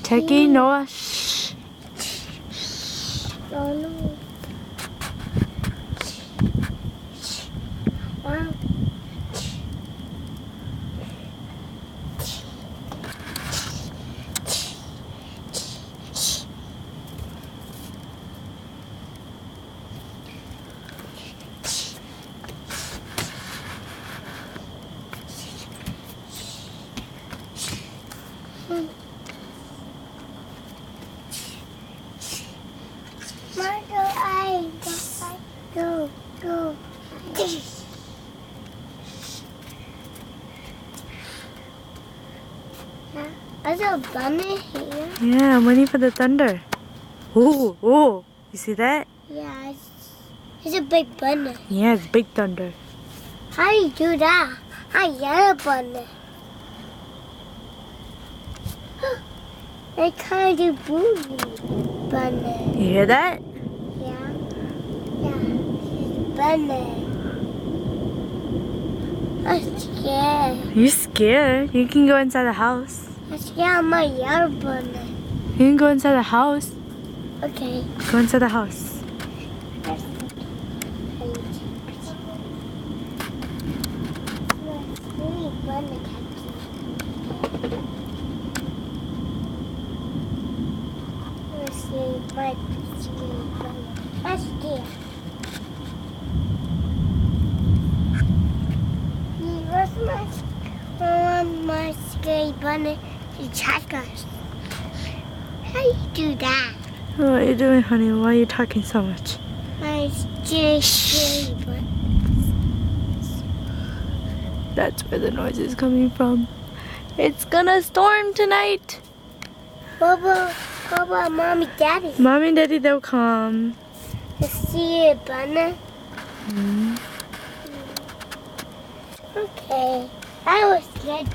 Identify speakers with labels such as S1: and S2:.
S1: Taking Noah. Shh.
S2: Oh no. Wow. Go. There's a bunny here.
S1: Yeah, I'm waiting for the thunder. Oh, you see that?
S2: Yeah, it's a big bunny.
S1: Yeah, it's big thunder.
S2: How do you do that? I yellow bunny. They kind of do booty bunny.
S1: You hear that?
S2: Yeah. It's bunny. I'm scared.
S1: You scared? You can go inside the house.
S2: I'm scared of my yellow bunny.
S1: You can go inside the house.
S2: Okay.
S1: Go inside the house.
S2: That's scared. My scary bunny to attack us. How do you do that?
S1: What are you doing, honey? Why are you talking so much?
S2: My scary bunny.
S1: That's where the noise is coming from. It's gonna storm tonight.
S2: What about mommy, daddy?
S1: Mommy and daddy, they'll come.
S2: To see a bunny? Okay. I was scared.